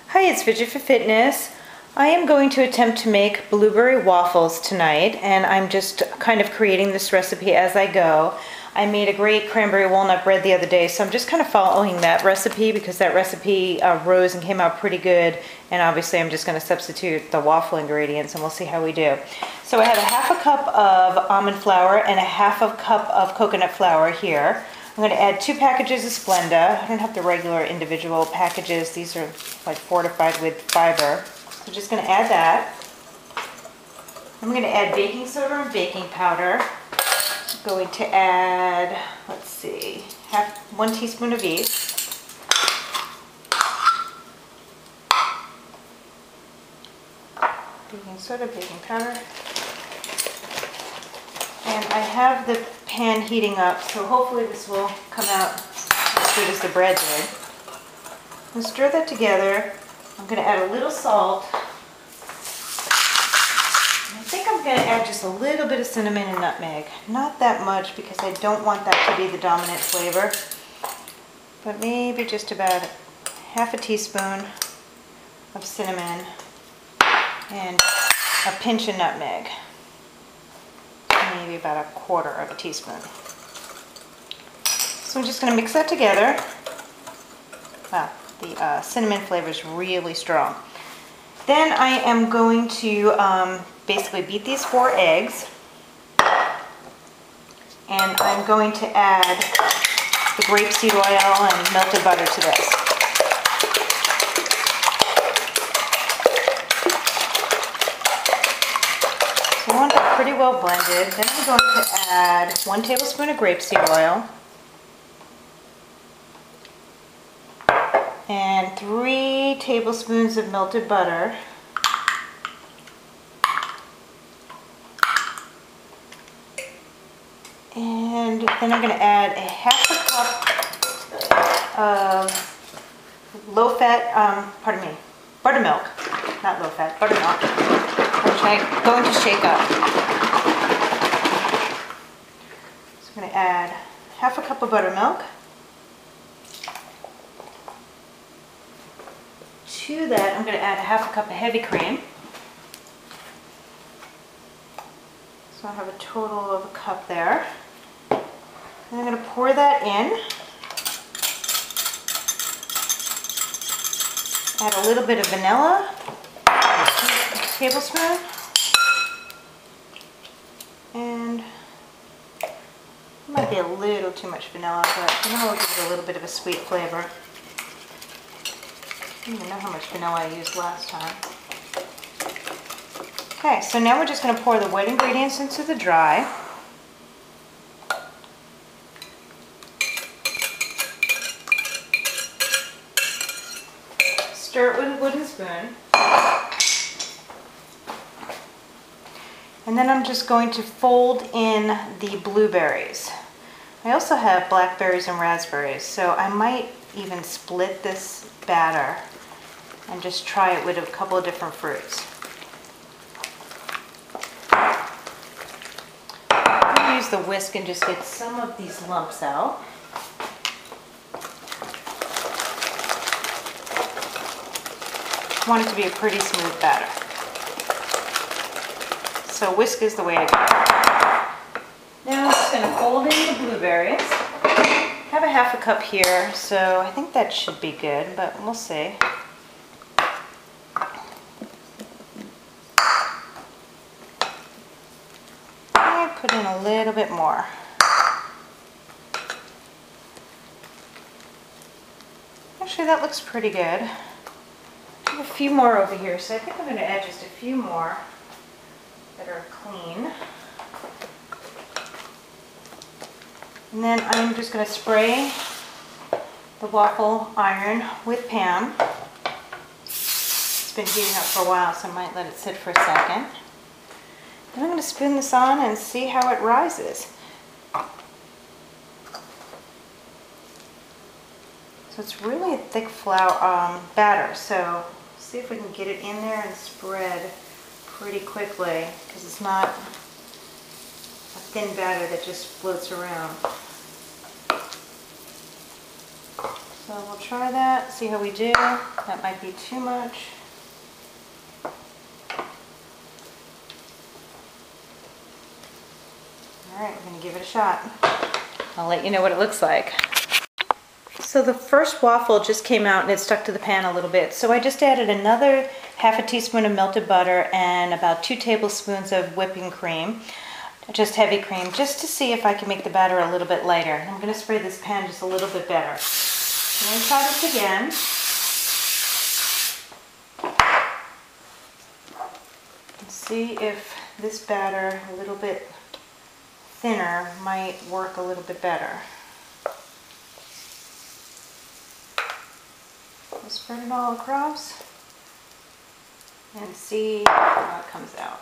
Hi, it's Fidget for Fitness. I am going to attempt to make blueberry waffles tonight, and I'm just kind of creating this recipe as I go. I made a great cranberry walnut bread the other day, so I'm just kind of following that recipe because that recipe rose and came out pretty good, and obviously I'm just going to substitute the waffle ingredients and we'll see how we do. So I have a half a cup of almond flour and a half a cup of coconut flour here. I'm going to add 2 packages of Splenda. I don't have the regular individual packages. These are like fortified with fiber. So I'm just going to add that. I'm going to add baking soda and baking powder. I'm going to add, let's see, 1 teaspoon of each. Baking soda, baking powder. And I have the pan heating up, so hopefully this will come out as good as the bread did. I'm going to stir that together. I'm going to add a little salt. And I think I'm going to add just a little bit of cinnamon and nutmeg. Not that much because I don't want that to be the dominant flavor. But maybe just about half a teaspoon of cinnamon and a pinch of nutmeg. Maybe about 1/4 of a teaspoon. So I'm just going to mix that together. Wow, the cinnamon flavor is really strong. Then I am going to basically beat these 4 eggs, and I'm going to add the grapeseed oil and melted butter to this. I want that pretty well blended. Then I'm going to add 1 tablespoon of grapeseed oil and 3 tablespoons of melted butter. And then I'm going to add a half a cup of low-fat, buttermilk, not low-fat, buttermilk, which I'm going to shake up. So I'm going to add half a cup of buttermilk. To that, I'm going to add a half a cup of heavy cream. So I have a total of a cup there. And I'm going to pour that in. Add a little bit of vanilla, a tablespoon, and it might be a little too much vanilla, but vanilla will give it a little bit of a sweet flavor. I don't even know how much vanilla I used last time. Okay, so now we're just going to pour the wet ingredients into the dry. Stir it with a wooden spoon. And then I'm just going to fold in the blueberries. I also have blackberries and raspberries, so I might even split this batter and just try it with a couple of different fruits. I'm going to use the whisk and just get some of these lumps out. I want it to be a pretty smooth batter. So whisk is the way to go. Now I'm just going to fold in the blueberries. I have a half a cup here, so I think that should be good, but we'll see. I put in a little bit more. Actually, that looks pretty good. I have a few more over here, so I think I'm going to add just a few more that are clean. And then I'm just going to spray the waffle iron with Pam. It's been heating up for a while, so I might let it sit for a second. Then I'm going to spoon this on and see how it rises. So it's really a thick flour batter, so see if we can get it in there and spread pretty quickly, because it's not a thin batter that just floats around. So we'll try that, see how we do. That might be too much. Alright, we're going to give it a shot. I'll let you know what it looks like. So the first waffle just came out and it stuck to the pan a little bit. So I just added another half a teaspoon of melted butter and about 2 tablespoons of whipping cream. Just heavy cream, just to see if I can make the batter a little bit lighter. I'm going to spray this pan just a little bit better. I'm going to try this again. And see if this batter, a little bit thinner, might work a little bit better. I'll spread it all across and see how it comes out.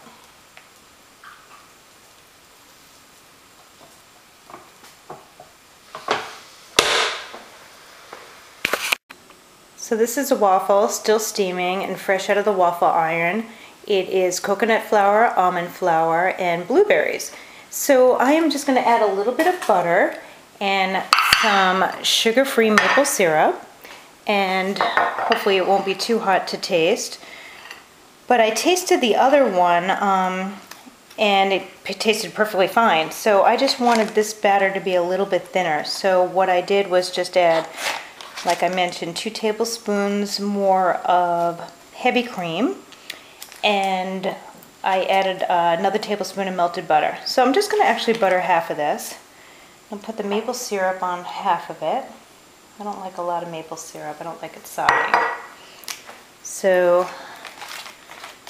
So this is a waffle, still steaming and fresh out of the waffle iron. It is coconut flour, almond flour, and blueberries. So I am just going to add a little bit of butter and some sugar-free maple syrup. And hopefully it won't be too hot to taste. But I tasted the other one and it tasted perfectly fine. So I just wanted this batter to be a little bit thinner. So what I did was just add, like I mentioned, 2 tablespoons more of heavy cream, and I added another tablespoon of melted butter. So I'm just going to actually butter half of this and put the maple syrup on half of it. I don't like a lot of maple syrup. I don't like it soggy. So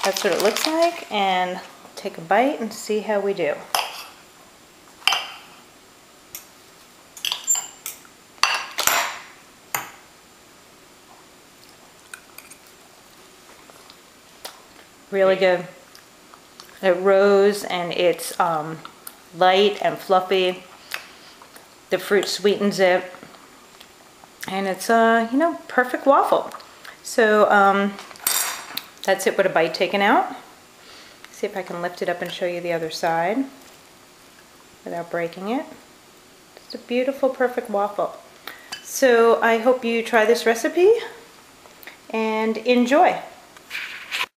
that's what it looks like, and take a bite and see how we do. Really good. It rose and it's light and fluffy. The fruit sweetens it. And it's you know, perfect waffle. So that's it with a bite taken out. See if I can lift it up and show you the other side without breaking it. It's a beautiful, perfect waffle. So I hope you try this recipe and enjoy.